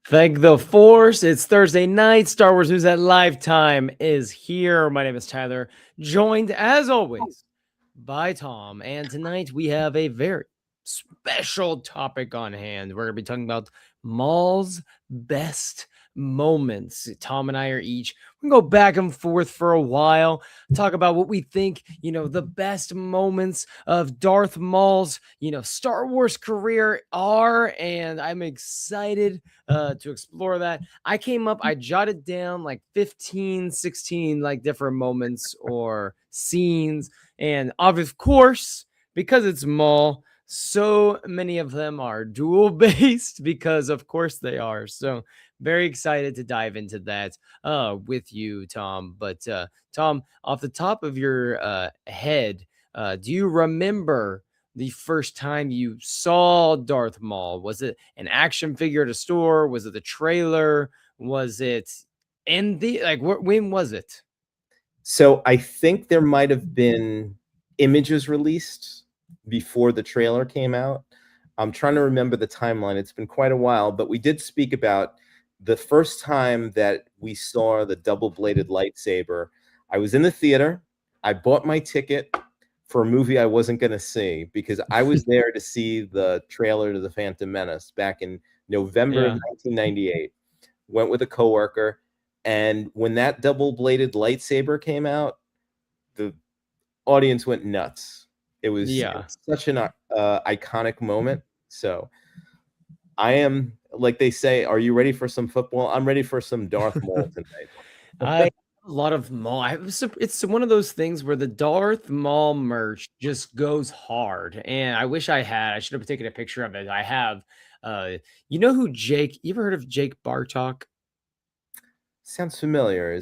Thank the Force. It's Thursday night. Star Wars News at Live Time is here. My name is Tyler, joined as always by Tom. And tonight we have a very special topic on hand. We're going to be talking about Maul's best moments. Tom and I are each, we can go back and forth for a while, talk about what we think, the best moments of Darth Maul's, Star Wars career are. And I'm excited to explore that. I jotted down like 15, 16 like different moments or scenes. And of course, because it's Maul, so many of them are dual based because of course they are. So very excited to dive into that with you, Tom. But Tom, off the top of your head, do you remember the first time you saw Darth Maul? Was it an action figure at a store? Was it the trailer? Was it in the when was it? So I think there might have been images released before the trailer came out. I'm trying to remember the timeline. It's been quite a while, but we did speak about the first time that we saw the double-bladed lightsaber. I was in the theater. I bought my ticket for a movie I wasn't going to see because I was there to see the trailer to The Phantom Menace back in November of 1998. Went with a coworker. And when that double-bladed lightsaber came out, the audience went nuts. It was such an iconic moment. So I am, like they say, are you ready for some football? I'm ready for some Darth Maul tonight. A lot of Maul. It's one of those things where the Darth Maul merch just goes hard. And I wish I should have taken a picture of it. I have. You know who Jake? You ever heard of Jake Bartok? Sounds familiar.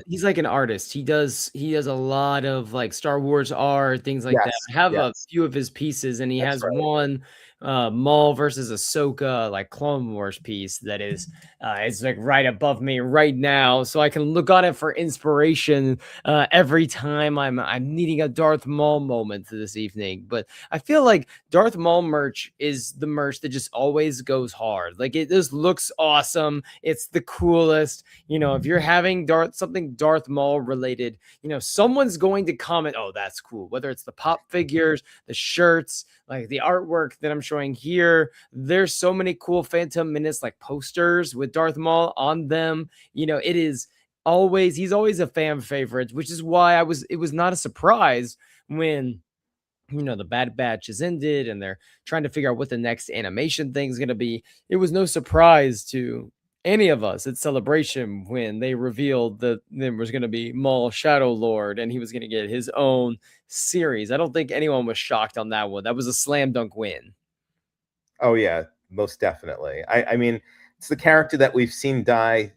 He's like an artist. He does a lot of like Star Wars art, things like that. I have a few of his pieces, and he has one Maul versus Ahsoka like Clone Wars piece that is it's like right above me right now, so I can look on it for inspiration every time I'm needing a Darth Maul moment this evening. But I feel like Darth Maul merch is the merch that just always goes hard. Like it just looks awesome. It's the coolest. If you're having something Darth Maul related, someone's going to comment, "Oh, that's cool." Whether it's the pop figures, the shirts, like the artwork that I'm showing here, there's so many cool Phantom Menace like posters with Darth Maul on them. It is he's always a fan favorite, which is why it was not a surprise when the Bad Batch is ended and they're trying to figure out what the next animation thing is going to be. It was no surprise to any of us at Celebration when they revealed that there was going to be Maul Shadow Lord and he was going to get his own series. I don't think anyone was shocked on that one. That was a slam dunk win. Oh yeah, most definitely. I mean, it's the character that we've seen die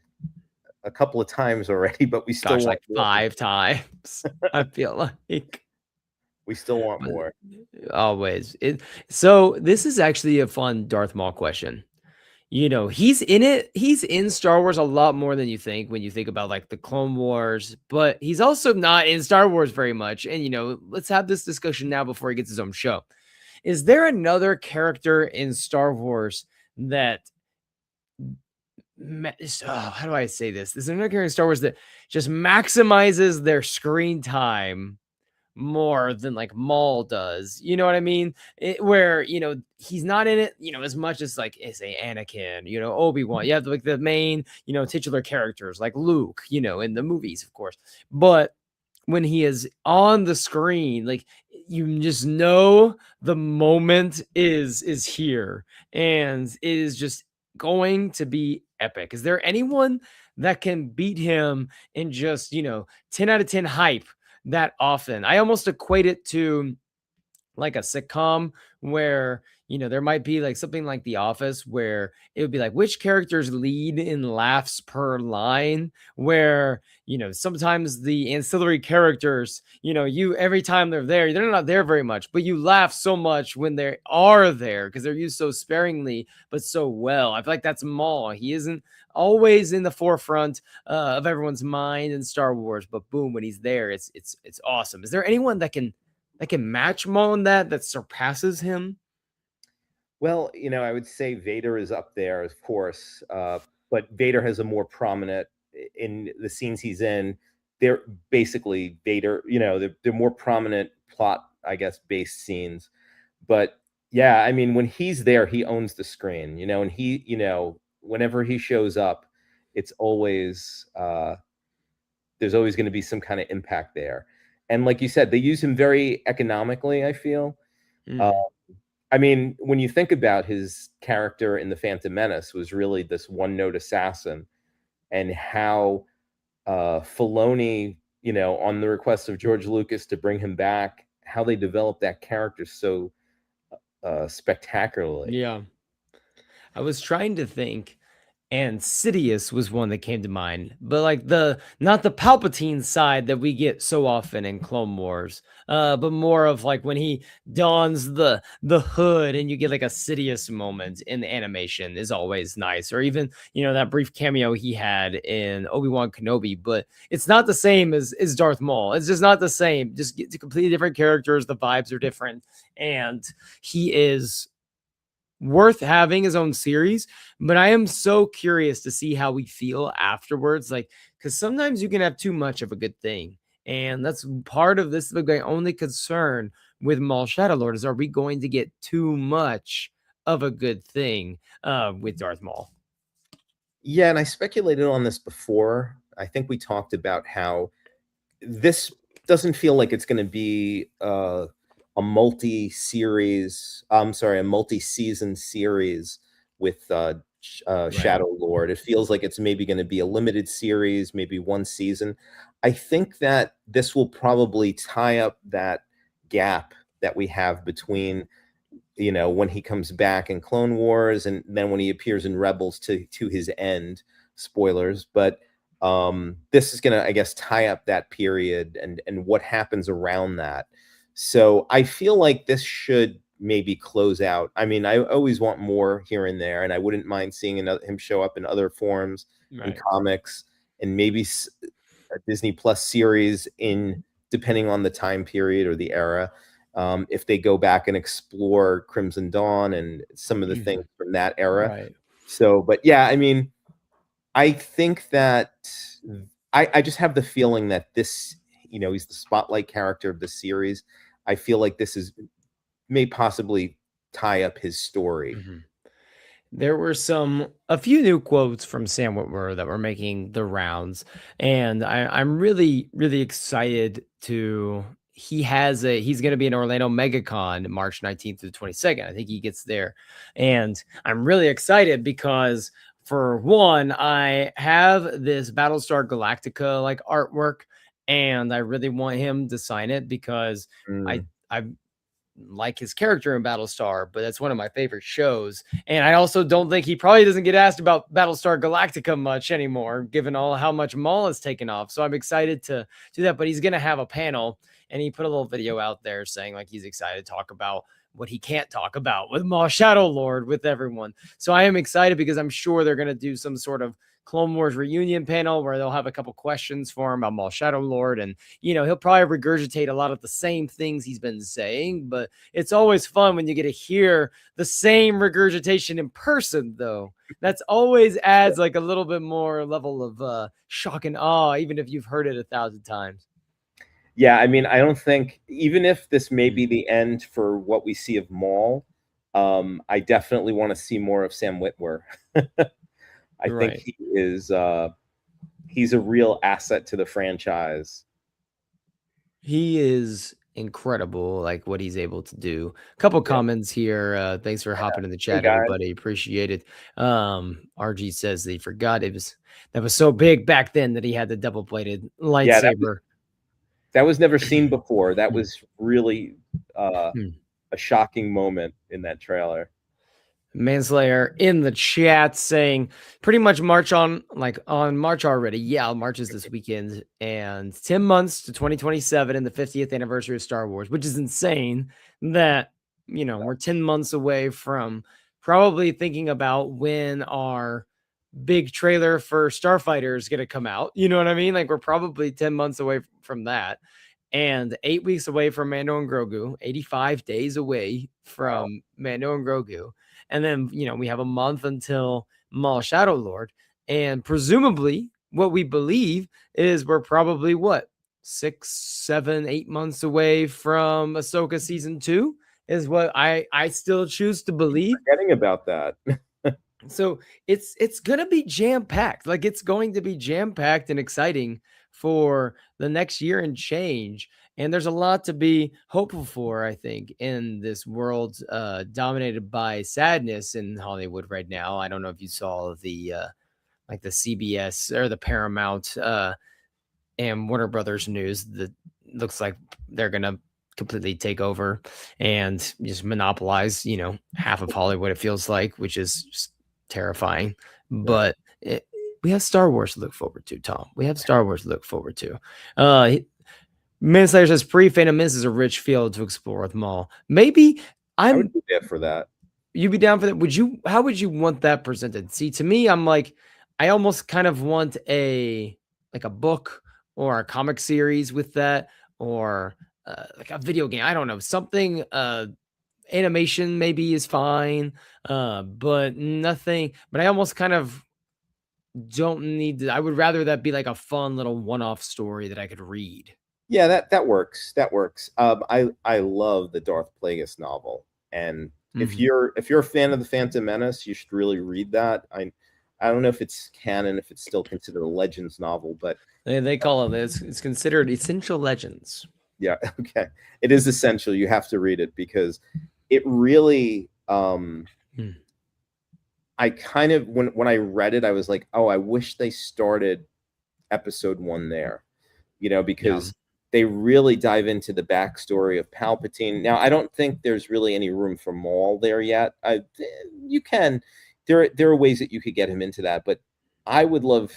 a couple of times already, but we still want like 5 times. I feel like we still want more. Always. So this is actually a fun Darth Maul question. He's in Star Wars a lot more than you think when you think about like the Clone Wars, but he's also not in Star Wars very much. And let's have this discussion now before he gets his own show. Is there another character in Star Wars that how do I say this? Is there another character in Star Wars that just maximizes their screen time more than like Maul does? You know what I mean? Where he's not in it as much as like say Anakin, Obi-Wan. You have like the main titular characters like Luke, in the movies of course, but when he is on the screen, like you just know the moment is here and it is just going to be epic. Is there anyone that can beat him in just 10 out of 10 hype that often? I almost equate it to like a sitcom where there might be like something like The Office where it would be like which characters lead in laughs per line, where sometimes the ancillary characters, you every time they're not there very much, but you laugh so much when they are there because they're used so sparingly but so well. I feel like that's Maul. He isn't always in the forefront of everyone's mind in Star Wars, but boom, when he's there, it's awesome. Is there anyone that can match Maul in that surpasses him? Well, I would say Vader is up there, of course, but Vader has a more prominent in the scenes he's in. They're basically Vader, they're more prominent plot, I guess, based scenes. But yeah, I mean, when he's there, he owns the screen, and whenever he shows up, it's always there's always going to be some kind of impact there. And like you said, they use him very economically, I feel. Uh, Mm, I mean, when you think about his character in The Phantom Menace was really this one-note assassin, and how Filoni, on the request of George Lucas to bring him back, how they developed that character so spectacularly. yeah. I was trying to think, and Sidious was one that came to mind, but like the not the Palpatine side that we get so often in Clone Wars, but more of like when he dons the hood and you get like a Sidious moment in the animation is always nice, or even that brief cameo he had in Obi-Wan Kenobi, but it's not the same as Darth Maul. It's just not the same. Just get to completely different characters. The vibes are different, and he is worth having his own series, but I am so curious to see how we feel afterwards. Like, because sometimes you can have too much of a good thing. And that's part of this. The only concern with Maul Shadow Lord is, are we going to get too much of a good thing with Darth Maul? Yeah, and I speculated on this before. I think we talked about how this doesn't feel like it's going to be a multi-series. I'm sorry, a multi-season series with Right. Shadow Lord. It feels like it's maybe going to be a limited series, maybe one season. I think that this will probably tie up that gap that we have between when he comes back in Clone Wars and then when he appears in Rebels to his end. Spoilers, but this is gonna, I guess, tie up that period and what happens around that. So I feel like this should maybe close out. I mean, I always want more here and there, and I wouldn't mind seeing him show up in other forms in Right. comics and maybe a Disney Plus series in depending on the time period or the era. If they go back and explore Crimson Dawn and some of the things Mhm. from that era. Right. So, but yeah, I mean, I think that I just have the feeling that this, he's the spotlight character of the series. I feel like this is may possibly tie up his story. Mhm. There were a few new quotes from Sam Witwer that were making the rounds, and I'm really, really excited to. He's going to be in Orlando MegaCon March 19th to the 22nd. I think he gets there, and I'm really excited because for one, I have this Battlestar Galactica like artwork, and I really want him to sign it because I Mm. I like his character in Battlestar, but that's one of my favorite shows. And I also don't think he probably doesn't get asked about Battlestar Galactica much anymore, given all how much Maul has taken off. So I'm excited to do that. But he's gonna have a panel, and he put a little video out there saying like he's excited to talk about what he can't talk about with Maul Shadow Lord with everyone. So I am excited because I'm sure they're gonna do some sort of Clone Wars reunion panel where they'll have a couple questions for him about Maul Shadow Lord, and he'll probably regurgitate a lot of the same things he's been saying, but it's always fun when you get to hear the same regurgitation in person, though. That's always adds like a little bit more level of shock and awe, even if you've heard it 1,000 times. Yeah, I mean, I don't think even if this may Mm, be the end for what we see of Maul, I definitely want to see more of Sam Witwer. I think right. he's a real asset to the franchise. He is incredible, like what he's able to do. A couple Yeah. comments here. Thanks for hopping in the Hey chat, guys. everybody. Appreciate it. RG says that he forgot that was so big back then that he had the double bladed Yeah, lightsaber. that was never seen before. That Hmm. was really Hmm. a shocking moment in that trailer. Manslayer in the chat saying pretty much on March already. Yeah, March is this weekend, and 10 months to 2027 and the 50th anniversary of Star Wars, which is insane that we're 10 months away from probably thinking about when our big trailer for Starfighter is going to come out. You know what I mean? Like we're probably 10 months away from that, and 8 weeks away from Mando and Grogu, 85 days away Wow. from Mando and Grogu. and then we have a month until Maul Shadow Lord, and presumably what we believe is we're probably 6, 7, 8 months away from Ahsoka season 2 is what I still choose to believe. Forgetting about that. So it's gonna be jam-packed. Like, it's going to be jam-packed and exciting for the next year and change. And there's a lot to be hopeful for, I think, in this world dominated by sadness in Hollywood right now. I don't know if you saw the like the CBS or the Paramount and Warner Brothers news that looks like they're gonna completely take over and just monopolize, half of Hollywood, it feels like, which is just terrifying. But we have Star Wars to look forward to, Tom. We have Star Wars to look forward to. Manslayer says pre-Phantom Menace is a rich field to explore with Maul. Maybe I would be there for that. You'd be down for that? How would you want that presented? See, to me, I'm like, I almost kind of want a book or a comic series with that, or like a video game. I don't know, something. Animation maybe is fine, but nothing. But I almost kind of don't need to. I would rather that be like a fun little one-off story that I could read. Yeah, that works. That works. I love the Darth Plagueis novel, and if you're a fan of the Phantom Menace, you should really read that. I don't know if it's canon, if it's still considered a Legends novel, but they call it. It's considered essential Legends. Yeah, okay. It is essential. You have to read it because it really. I kind of when I read it, I was like, oh, I wish they started episode 1 there, because they really dive into the backstory of Palpatine. Now, I don't think there's really any room for Maul there yet. You can. There are ways that you could get him into that, but I would love,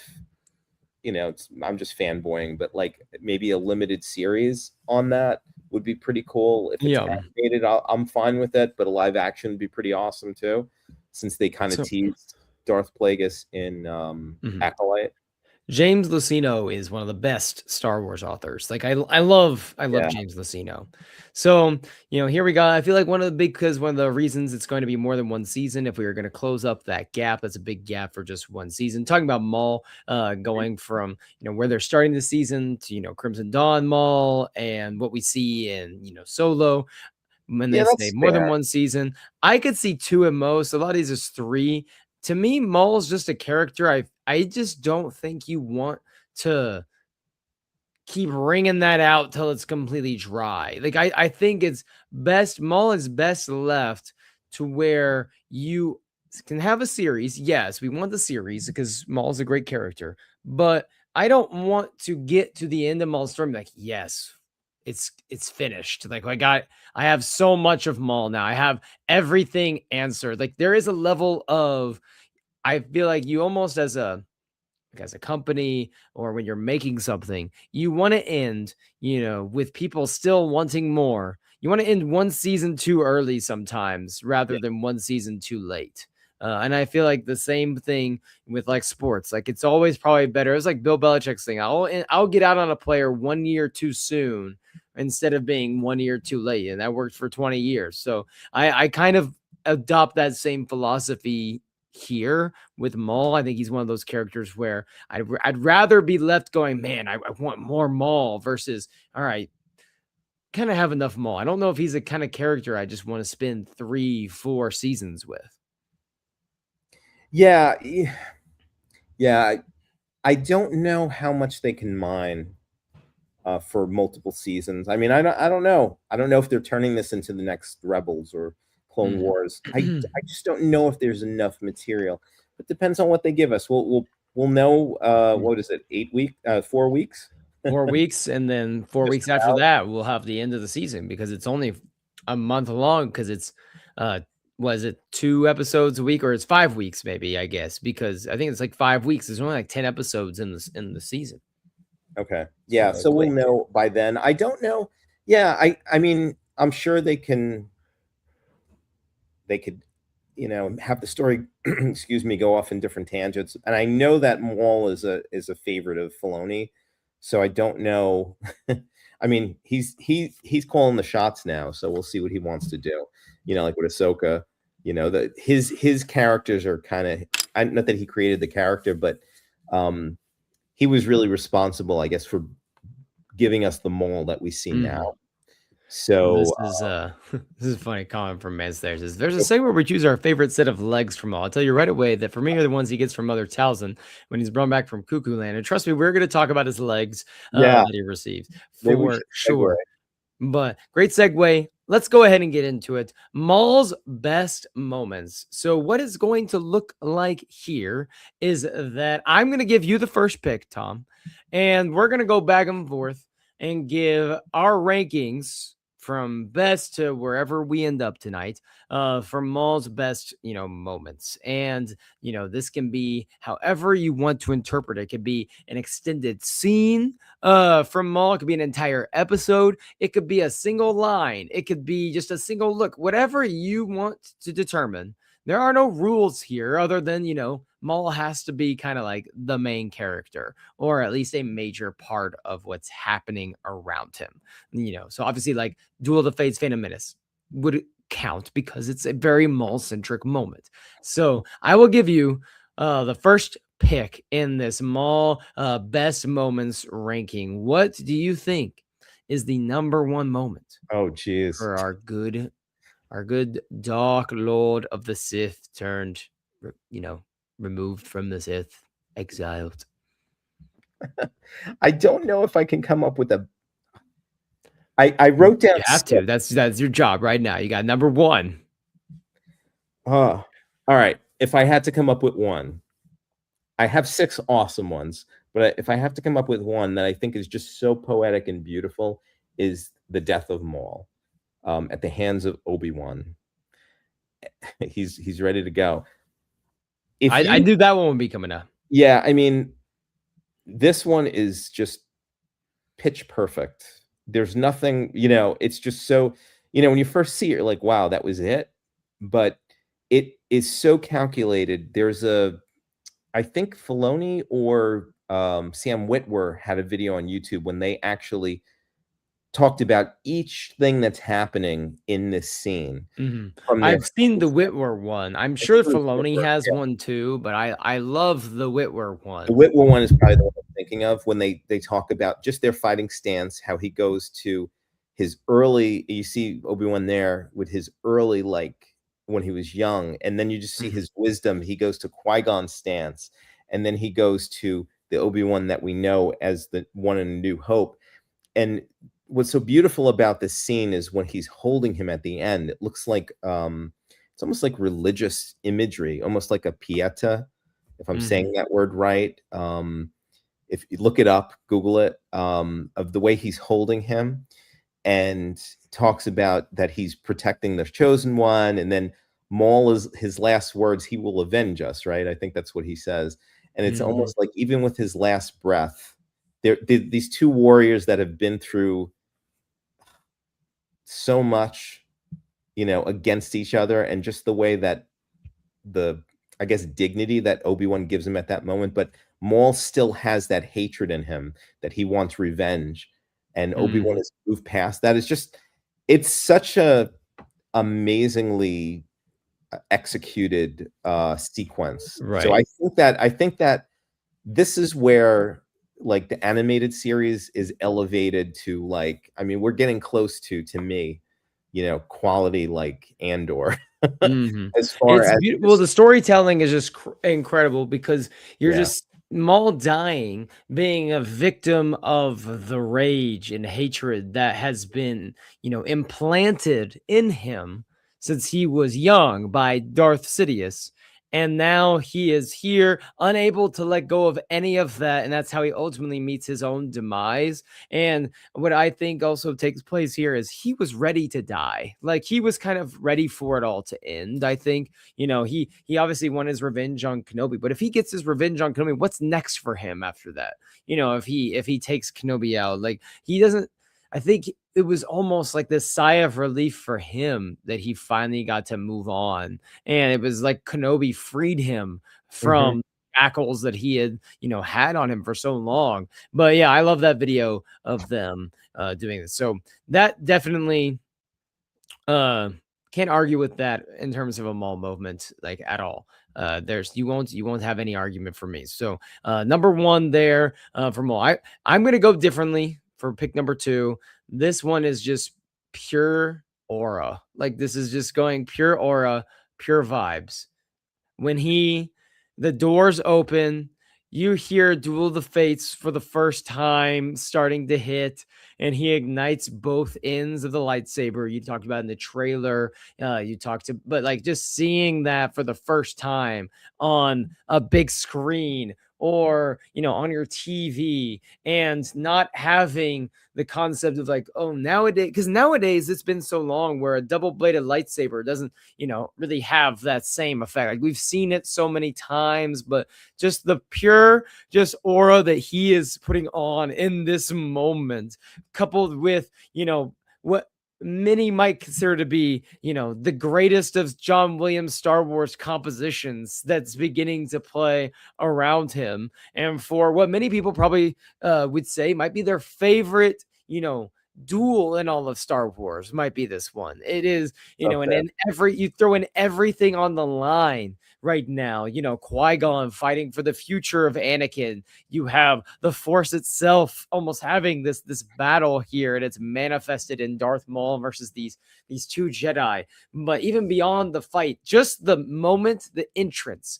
I'm just fanboying, but like maybe a limited series on that would be pretty cool. If it's animated, I'm fine with it, but a live action would be pretty awesome too, since they kind of teased Darth Plagueis in Acolyte. James Luceno is one of the best Star Wars authors. Like I love James Luceno. So, here we go. I feel like one of the reasons it's going to be more than one season, if we were going to close up that gap, that's a big gap for just one season. Talking about Maul going from, where they're starting the season to, Crimson Dawn Maul and what we see in, Solo. When they say more than one season, I could see 2 at most. A lot of these is 3. To me, Maul's just a character. I just don't think you want to keep wringing that out till it's completely dry. Like I think it's best. Maul is best left to where you can have a series. Yes, we want the series because Maul's a great character, but I don't want to get to the end of Maul's story like, yes, it's finished. Like I have so much of Maul now. I have everything answered. Like there is a level of, I feel like you almost as a company or when you're making something, you want to end, with people still wanting more. You want to end one season too early sometimes rather than one season too late. And I feel like the same thing with like sports. Like it's always probably better. It's like Bill Belichick's thing. I'll get out on a player 1 year too soon instead of being 1 year too late. And that worked for 20 years. So I kind of adopt that same philosophy here with Maul. I think he's one of those characters where I'd rather be left going, man, I want more Maul versus, all right, kind of have enough Maul. I don't know if he's a kind of character I just want to spend 3-4 seasons with. Yeah. I don't know how much they can mine for multiple seasons. I mean, I don't know. I don't know if they're turning this into the next Rebels or Clone Wars. I just don't know if there's enough material. It depends on what they give us. We'll know. What is it? 4 weeks. 4 weeks, and then 4 weeks after that, we'll have the end of the season because it's only a month long. Because it's was it 2 episodes a week, or it's 5 weeks maybe? I guess because I think it's like 5 weeks. There's only like 10 episodes in the season. Okay. Yeah. So we'll know by then. I don't know. Yeah. I mean, I'm sure they could, have the story, excuse me, go off in different tangents. And I know that Maul is a favorite of Filoni. So I don't know. I mean, he's calling the shots now. So we'll see what he wants to do, like with Ahsoka. You know, his characters are kind of, not that he created the character, but he was really responsible, I guess, for giving us the Maul that we see now. This So is this is a funny comment from Mans there. Says there's a segment where we choose our favorite set of legs from all. I'll tell you right away that for me are the ones he gets from Mother Talzin when he's brought back from Cuckoo Land. And trust me, we're going to talk about his legs yeah, that he receives maybe we for should segue. sure. But great segue. Let's go ahead and get into it. Maul's best moments. So what it's going to look like here is that I'm going to give you the first pick, Tom, and we're going to go back and forth and give our rankings from best to wherever we end up tonight, for Maul's best, moments. And, this can be however you want to interpret it. It could be an extended scene from Maul. It could be an entire episode. It could be a single line. It could be just a single look. Whatever you want to determine. There are no rules here other than, Maul has to be kind of like the main character, or at least a major part of what's happening around him. So obviously, like Duel of the Fates, Phantom Menace would count because it's a very Maul-centric moment. So I will give you the first pick in this Maul best moments ranking. What do you think is the number one moment? Oh, geez. For our good Dark Lord of the Sith turned, removed from the Sith, exiled. I don't know if I can come up with a. I wrote down. You have to. That's your job right now. You got number one. All right. If I had to come up with one, I have 6 awesome ones, but if I have to come up with one that I think is just so poetic and beautiful, is the death of Maul at the hands of Obi-Wan. He's ready to go. I knew that one would be coming up. Yeah, I mean, this one is just pitch perfect. There's nothing, it's just so, when you first see it, you're like, wow, that was it. But it is so calculated. There's I think Filoni or Sam Witwer had a video on YouTube when they actually talked about each thing that's happening in this scene. I've seen the Witwer one. I'm sure Filoni has one too, but I love the Witwer one. The Witwer one is probably the one I'm thinking of when they talk about just their fighting stance, how he goes to his early, you see Obi-Wan there with his early, like when he was young, and then you just see his wisdom. He goes to Qui-Gon's stance, and then he goes to the Obi-Wan that we know as the one in A New Hope. And what's so beautiful about this scene is when he's holding him at the end, it looks like it's almost like religious imagery, almost like a pieta, if I'm saying that word right. If you look it up, Google it, of the way he's holding him, and talks about that he's protecting the chosen one, and then Maul is his last words, he will avenge us, right? I think that's what he says. And it's almost like even with his last breath, these two warriors that have been through so much, against each other, and just the way that I guess, dignity that Obi-Wan gives him at that moment. But Maul still has that hatred in him that he wants revenge. And Obi-Wan has moved past that. It's such a amazingly executed sequence. Right. So I think that this is where, like, the animated series is elevated to, like, I mean, we're getting close to me, quality like Andor. As far as the storytelling is just incredible, because you're just Maul dying, being a victim of the rage and hatred that has been, implanted in him since he was young by Darth Sidious. And now he is here, unable to let go of any of that. And that's how he ultimately meets his own demise. And what I think also takes place here is he was ready to die. Like, he was kind of ready for it all to end. I think, he obviously won his revenge on Kenobi, but if he gets his revenge on Kenobi, what's next for him after that? If he takes Kenobi out, like, he doesn't, I think it was almost like this sigh of relief for him that he finally got to move on. And it was like Kenobi freed him from shackles that he had, had on him for so long. But yeah, I love that video of them doing this. So that definitely Can't argue with that in terms of a Maul movement, like at all. There's you won't have any argument for me. So number one there for Maul. I'm gonna go differently for pick number two. This one is just pure aura. Like this is just going pure aura, pure vibes. When the doors open, you hear Duel of the Fates for the first time starting to hit, and he ignites both ends of the lightsaber. You talked about in the trailer. But like just seeing that for the first time on a big screen or on your TV, and not having the concept of like, oh, nowadays it's been so long where a double-bladed lightsaber doesn't really have that same effect. Like we've seen it so many times, but just the pure aura that he is putting on in this moment, coupled with what many might consider to be the greatest of John Williams Star Wars compositions that's beginning to play around him, and for what many people probably would say might be their favorite duel in all of Star Wars, might be this one. It is, and in you throw in everything on the line right now. Qui-Gon fighting for the future of Anakin. You have the Force itself almost having this battle here, and it's manifested in Darth Maul versus these two Jedi. But even beyond the fight, just the moment, the entrance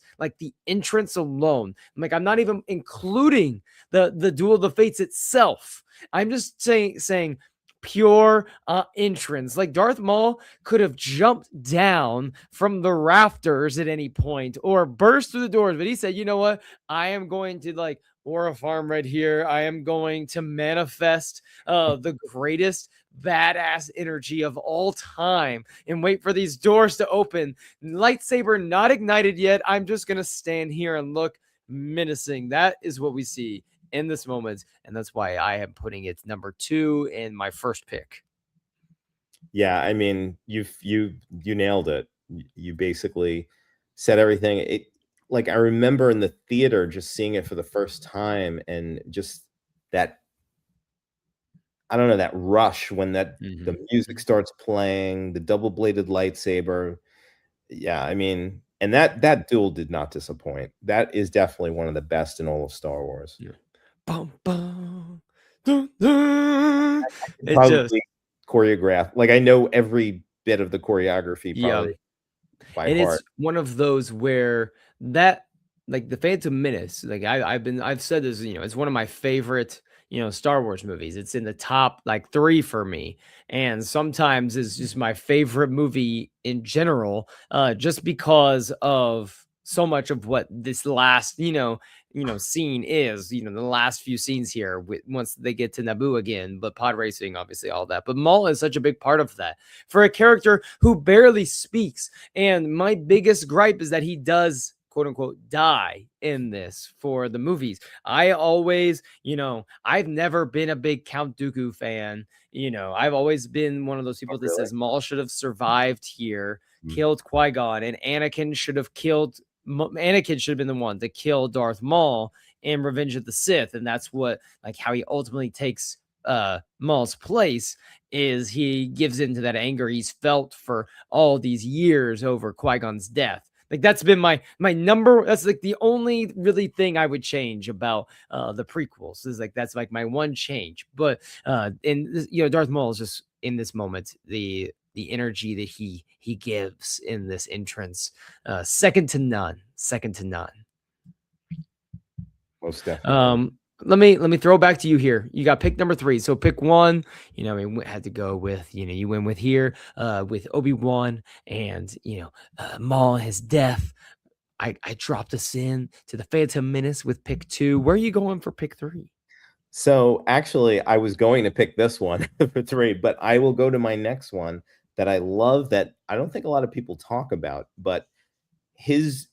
alone. Like I'm not even including the Duel of the Fates itself. I'm just saying pure entrance. Like Darth Maul could have jumped down from the rafters at any point or burst through the doors, but he said, you know what? I am going to aura farm right here. I am going to manifest the greatest badass energy of all time and wait for these doors to open. Lightsaber not ignited yet. I'm just going to stand here and look menacing. That is what we see in this moment, and that's why I am putting it number 2 in my first pick. Yeah, I mean, you nailed it. You basically said everything. Like I remember in the theater just seeing it for the first time, and just that, I don't know, that rush when the music starts playing, the double-bladed lightsaber. Yeah, I mean, and that duel did not disappoint. That is definitely one of the best in all of Star Wars. Yeah. Bum, bum, dun, dun. It just choreographed. Like I know every bit of the choreography probably by and heart. It's one of those where that, like the Phantom Menace, like I've said this, it's one of my favorite Star Wars movies. It's in the top 3 for me, and sometimes it's just my favorite movie in general, just because of so much of what this last scene is, the last few scenes here once they get to Naboo again, but pod racing, obviously all that. But Maul is such a big part of that for a character who barely speaks. And my biggest gripe is that he does quote unquote die in this for the movies. I always, I've never been a big Count Dooku fan. I've always been one of those people that says Maul should have survived here, killed Qui-Gon, and Anakin should have been the one to kill Darth Maul in Revenge of the Sith. And that's what, how he ultimately takes Maul's place, is he gives into that anger he's felt for all these years over Qui-Gon's death. That's been my number. That's the only really thing I would change about the prequels, is that's my one change. But in Darth Maul is just in this moment, the energy that he gives in this entrance, second to none. Most definitely. Let me throw back to you here. You got pick number 3. So pick 1, we had to go with, you went with here, with Obi-Wan and, Maul and his death. I dropped us in to the Phantom Menace with pick 2. Where are you going for pick 3? So actually, I was going to pick this one for 3, but I will go to my next one that I love, that I don't think a lot of people talk about, but his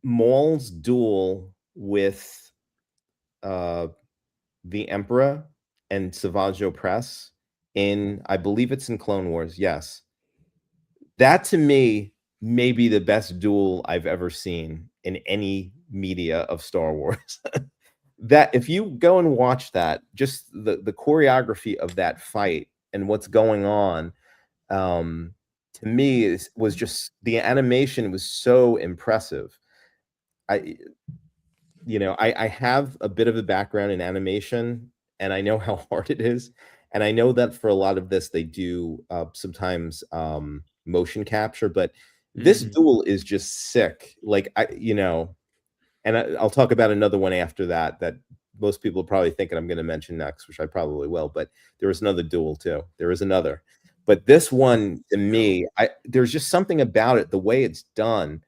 Maul's duel with the Emperor and Savage Opress in, I believe it's in Clone Wars. Yes. That to me may be the best duel I've ever seen in any media of Star Wars. That if you go and watch that, just the choreography of that fight and what's going on, to me was just the animation was so impressive. I I have a bit of a background in animation, and I know how hard it is, and I know that for a lot of this they do sometimes motion capture, but this Mhm. duel is just sick. Like and I'll talk about another one after that that most people are probably thinking I'm going to mention next, which I probably will. But there was another duel too. There is another, but this one to me, there's just something about it. The way it's done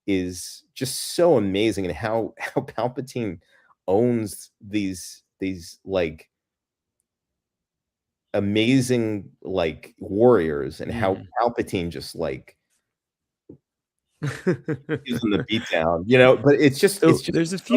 is just so amazing, and how Palpatine owns these like amazing like warriors, and how Mhm. Palpatine just like gives them the beat down. But it's So just so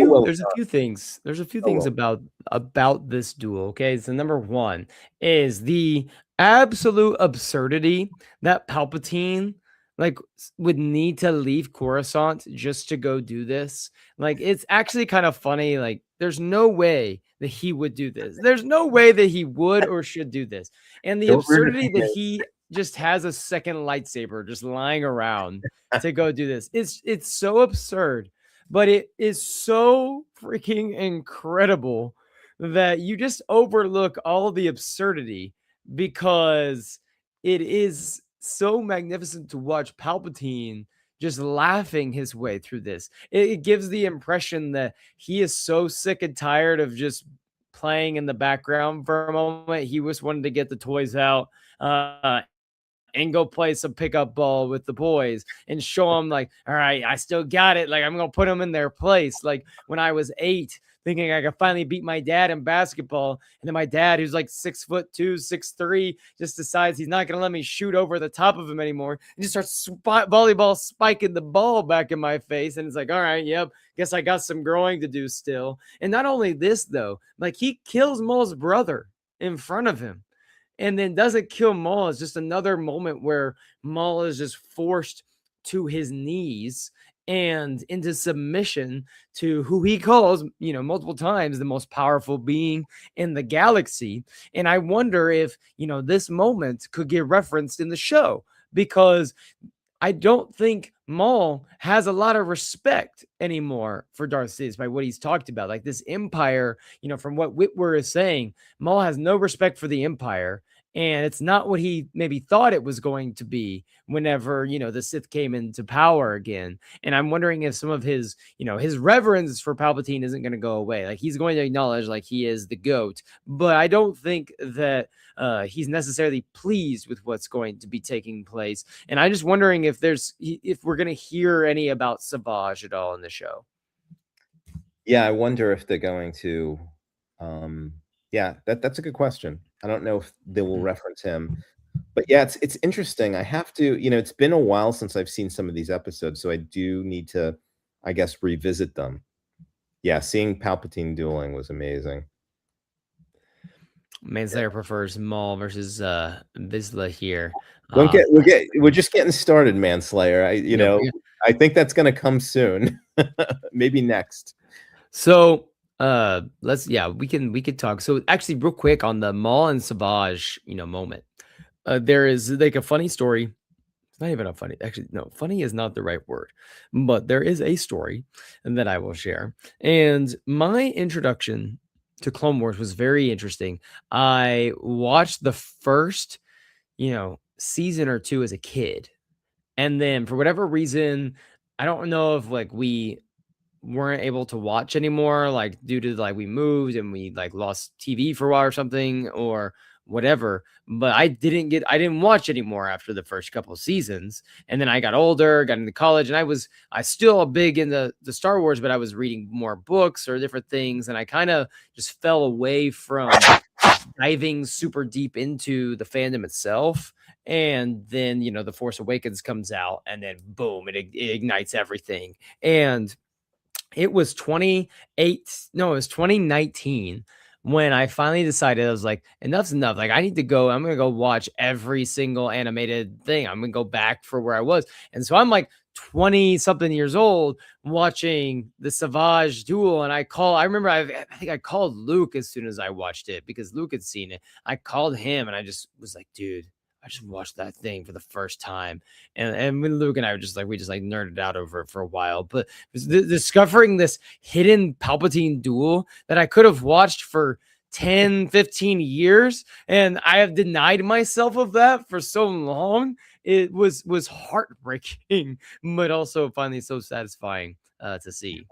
well there's a few things so well. about this duel. Okay, so number one is the absolute absurdity that Palpatine like would need to leave Coruscant just to go do this. Like it's actually kind of funny. Like there's no way that he would do this. There's no way that he would or should do this. And the The weird absurdity thing that is, he just has a second lightsaber just lying around to go do this. It's so absurd, but it is so freaking incredible that you just overlook all the absurdity because it is so magnificent to watch Palpatine just laughing his way through this. It gives the impression that he is so sick and tired of just playing in the background for a moment. He just wanted to get the toys out. And go play some pickup ball with the boys and show them like, all right, I still got it. Like I'm gonna put them in their place. Like when I was 8, thinking I could finally beat my dad in basketball, and then my dad, who's like 6'2", 6'3", just decides he's not gonna let me shoot over the top of him anymore, and just starts volleyball spiking the ball back in my face. And it's like, all right, yep, guess I got some growing to do still. And not only this though, like he kills Maul's brother in front of him and then doesn't kill Maul. It's just another moment where Maul is just forced to his knees and into submission to who he calls, multiple times the most powerful being in the galaxy. And I wonder if, this moment could get referenced in the show because I don't think Maul has a lot of respect anymore for Darth Sidious by what he's talked about. Like this Empire, from what Whitwer is saying, Maul has no respect for the Empire. And it's not what he maybe thought it was going to be whenever, the Sith came into power again. And I'm wondering if some of his, his reverence for Palpatine isn't going to go away. Like he's going to acknowledge like he is the GOAT. But I don't think that he's necessarily pleased with what's going to be taking place. And I'm just wondering if we're gonna hear any about Savage at all in the show. yeah, I wonder if they're going to. Yeah, that's a good question. I don't know if they will Mm. reference him, but yeah, it's interesting. I have to, it's been a while since I've seen some of these episodes, so I do need to, I guess, revisit them. Yeah, seeing Palpatine dueling was amazing. Manslayer prefers Maul versus Vizsla here. Don't Um, get we're just getting started, Manslayer. yep, yeah. I think that's gonna come soon. Maybe next. So we could talk. So actually, real quick on the Maul and Savage, moment. There is like a funny story. It's not even a funny, actually, no, funny is not the right word, but there is a story that I will share. And my introduction to Clone Wars was very interesting. I watched the first, season or two as a kid. And then for whatever reason, I don't know if like we weren't able to watch anymore, like due to like we moved and we like lost TV for a while or something or whatever. But I didn't watch anymore after the first couple of seasons. And then I got older, got into college, and I still big into the Star Wars, but I was reading more books or different things. And I kind of just fell away from diving super deep into the fandom itself. And then, The Force Awakens comes out and then boom, it ignites everything. And it was 2019 when I finally decided I was like, enough's enough. Like, I'm going to go watch every single animated thing. I'm going to go back for where I was. And so I'm like 20 something years old watching the Savage duel. And I think I called Luke as soon as I watched it because Luke had seen it. I called him and I just was like, dude, I just watched that thing for the first time, and when Luke and I were just like we just like nerded out over it for a while. But discovering this hidden Palpatine duel that I could have watched for 10, 15 years, and I have denied myself of that for so long. It was heartbreaking, but also finally so satisfying to see.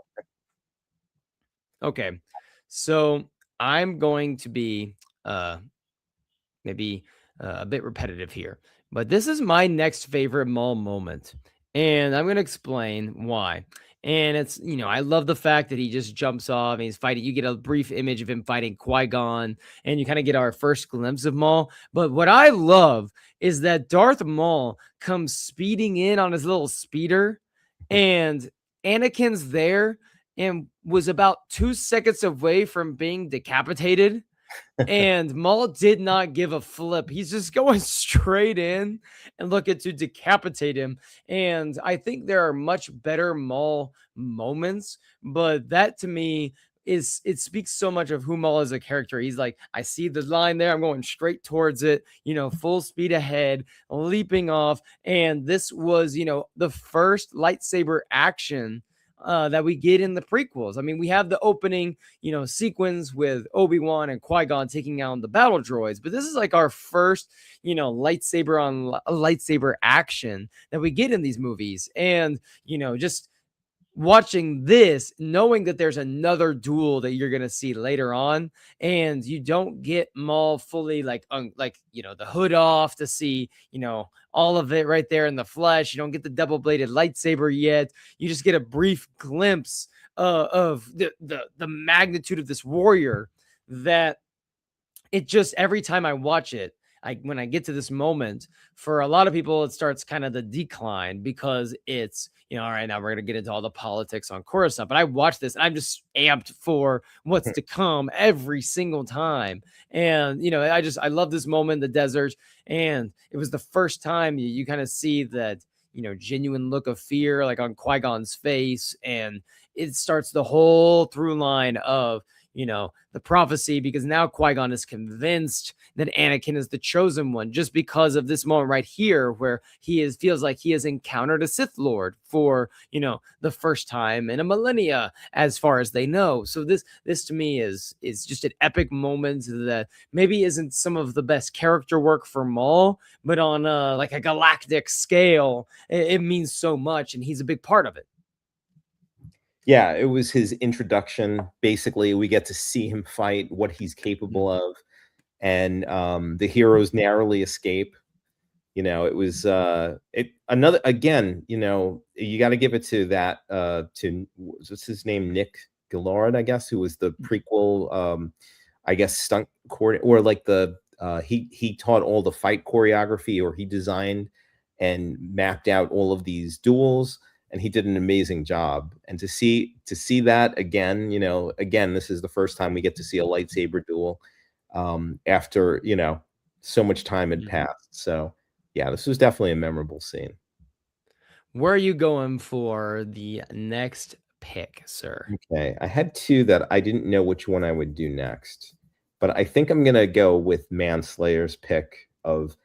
Okay, so I'm going to be maybe a bit repetitive here, but this is my next favorite Maul moment, and I'm going to explain why. And it's, I love the fact that he just jumps off and he's fighting. You get a brief image of him fighting Qui-Gon, and you kind of get our first glimpse of Maul. But what I love is that Darth Maul comes speeding in on his little speeder, and Anakin's there and was about 2 seconds away from being decapitated. And Maul did not give a flip. He's just going straight in and looking to decapitate him. And I think there are much better Maul moments, but that to me is it speaks so much of who Maul is a character. He's like, I see the line there, I'm going straight towards it, full speed ahead, leaping off. And this was, the first lightsaber action that we get in the prequels. I mean, we have the opening, sequence with Obi-Wan and Qui-Gon taking out the battle droids, but this is like our first, lightsaber on lightsaber action that we get in these movies. And, just watching this, knowing that there's another duel that you're gonna see later on, and you don't get Maul fully the hood off to see all of it right there in the flesh. You don't get the double-bladed lightsaber yet. You just get a brief glimpse of the magnitude of this warrior. That it just every time I watch it, when I get to this moment, for a lot of people, it starts kind of the decline because it's, all right, now we're going to get into all the politics on Coruscant. But I watch this and I'm just amped for what's to come every single time. And, I love this moment in the desert. And it was the first time you kind of see that, genuine look of fear, like on Qui-Gon's face. And it starts the whole through line of, the prophecy, because now Qui-Gon is convinced that Anakin is the chosen one just because of this moment right here where feels like he has encountered a Sith Lord for, the first time in a millennia, as far as they know. So this to me is just an epic moment that maybe isn't some of the best character work for Maul, but on like a galactic scale, it means so much, and he's a big part of it. Yeah, it was his introduction. Basically, we get to see him fight, what he's capable of, and the heroes narrowly escape. It was another again. You got to give it to that to what's his name, Nick Gillard, I guess, who was the prequel, I guess stunt coordinator, or like he taught all the fight choreography, or he designed and mapped out all of these duels. And he did an amazing job. And to see that again, again, this is the first time we get to see a lightsaber duel after, so much time had passed. So yeah, this was definitely a memorable scene. Where are you going for the next pick, sir? Okay, I had two that I didn't know which one I would do next, but I think I'm gonna go with Manslayer's pick of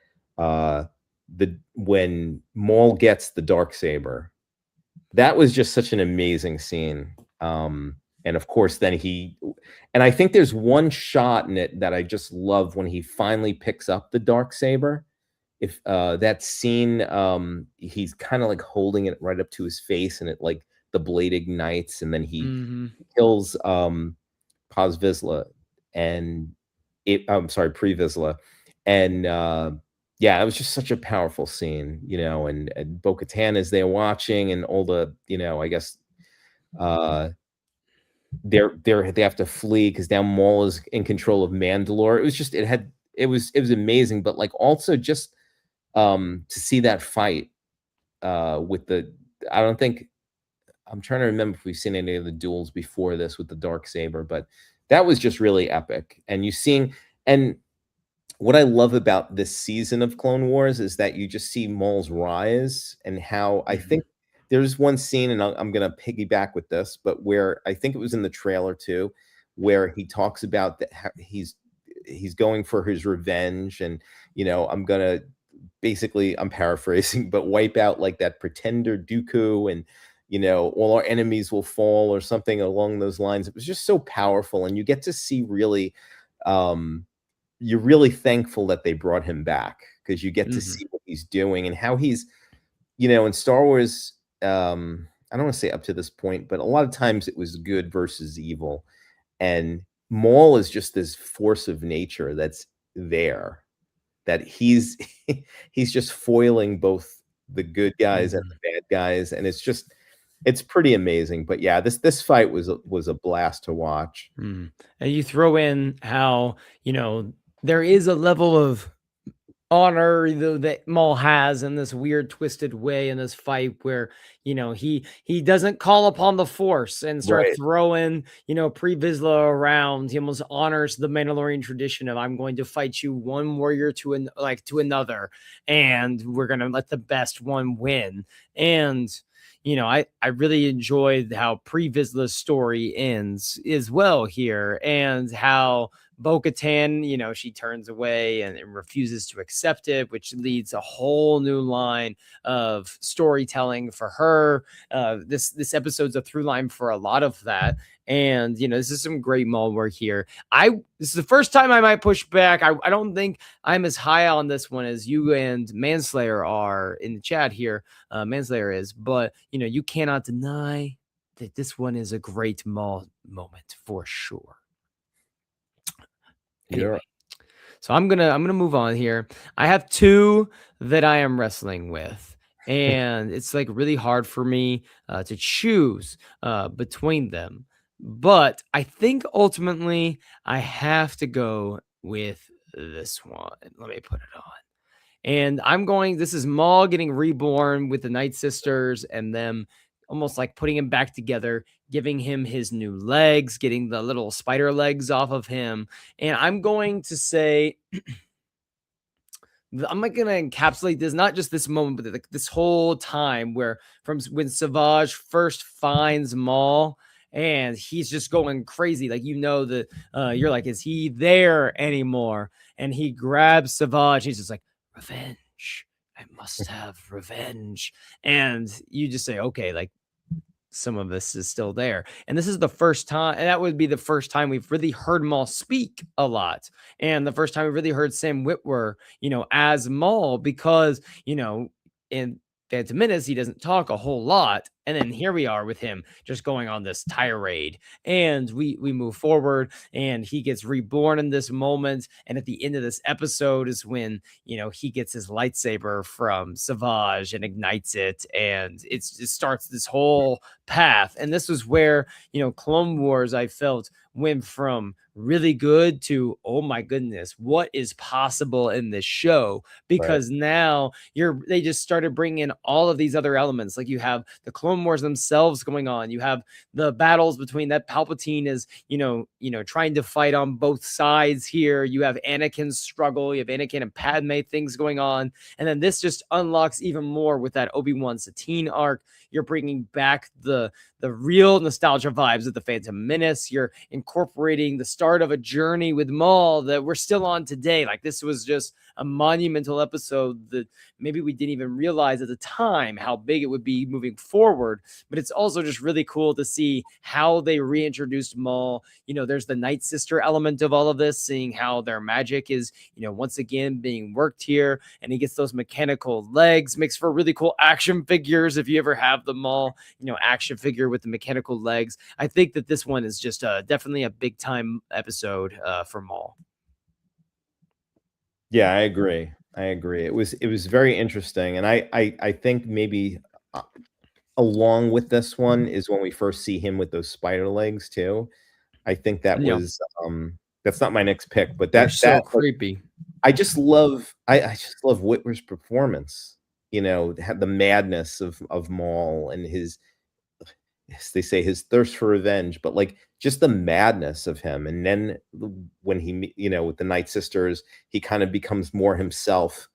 when Maul gets the Darksaber. That was just such an amazing scene. And of course, then and I think there's one shot in it that I just love when he finally picks up the Darksaber. If that scene, he's kind of like holding it right up to his face, and it like the blade ignites, and then he kills Paz Vizsla, and I'm sorry, Pre Vizsla, and yeah, it was just such a powerful scene, and Bo-Katan is there watching, and all the, I guess, they have to flee because now Maul is in control of Mandalore. It was just, it was amazing, but like also just to see that fight with I'm trying to remember if we've seen any of the duels before this with the Darksaber, but that was just really epic. And and what I love about this season of Clone Wars is that you just see Maul's rise, and how I think there's one scene, and I'm going to piggyback with this, but where I think it was in the trailer too, where he talks about that he's going for his revenge, and I'm going to basically, I'm paraphrasing, but wipe out like that pretender Dooku, and all our enemies will fall, or something along those lines. It was just so powerful, and you get to see really, you're really thankful that they brought him back, because you get to see what he's doing and how he's, in Star Wars. I don't want to say up to this point, but a lot of times it was good versus evil, and Maul is just this force of nature that's there, that he's he's just foiling both the good guys and the bad guys, and it's pretty amazing. But yeah, this fight was a blast to watch. And you throw in how there is a level of honor that Maul has in this weird twisted way in this fight, where he doesn't call upon the Force and start throwing Pre Vizsla around. He almost honors the Mandalorian tradition of, I'm going to fight you one warrior to another, and we're gonna let the best one win. And I really enjoyed how Pre Vizsla's story ends as well here, and how Bo-Katan, she turns away and refuses to accept it, which leads a whole new line of storytelling for her. This episode's a through line for a lot of that. And, this is some great Maul work here. This is the first time I might push back. I don't think I'm as high on this one as you and Manslayer are in the chat here. Manslayer is, but, you cannot deny that this one is a great Maul moment for sure. Anyway, so I'm gonna move on here. I have two that I am wrestling with, and it's like really hard for me to choose between them. But I think ultimately I have to go with this one. Let me put it on. And this is Maul getting reborn with the Night Sisters, and them almost like putting him back together, giving him his new legs, getting the little spider legs off of him. And I'm going to say, I'm not going to encapsulate this, not just this moment, but this whole time, where from when Savage first finds Maul, and he's just going crazy. Like, that you're like, is he there anymore? And he grabs Savage. He's just like, revenge. I must have revenge. And you just say, okay, like, some of this is still there. And this is the first time, and that would be the first time we've really heard Maul speak a lot. And the first time we really heard Sam Witwer, as Maul, because, in Phantom Menace, he doesn't talk a whole lot. And then here we are with him just going on this tirade, and we move forward, and he gets reborn in this moment. And at the end of this episode is when, he gets his lightsaber from Savage and ignites it. And it starts this whole path. And this was where, Clone Wars, I felt, went from really good to, oh my goodness, what is possible in this show? Because now they just started bringing in all of these other elements. Like, you have the Clone Wars themselves going on. You have the battles between that Palpatine is, trying to fight on both sides here. You have Anakin's struggle. You have Anakin and Padme things going on. And then this just unlocks even more with that Obi-Wan Satine arc. You're bringing back the real nostalgia vibes of the Phantom Menace. You're incorporating the start of a journey with Maul that we're still on today. Like, this was just a monumental episode that maybe we didn't even realize at the time how big it would be moving forward. But it's also just really cool to see how they reintroduced Maul. There's the Night Sister element of all of this, seeing how their magic is, once again being worked here. And he gets those mechanical legs, makes for really cool action figures. If you ever have the Maul, action figure with the mechanical legs, I think that this one is just definitely a big time episode for Maul. Yeah, I agree. It was very interesting, and I think maybe along with this one is when we first see him with those spider legs too. I think that was that's not my next pick, but that's so creepy. I just love Witwer's performance. The madness of Maul and his, as they say, his thirst for revenge, but like just the madness of him. And then when he, with the Night Sisters, he kind of becomes more himself.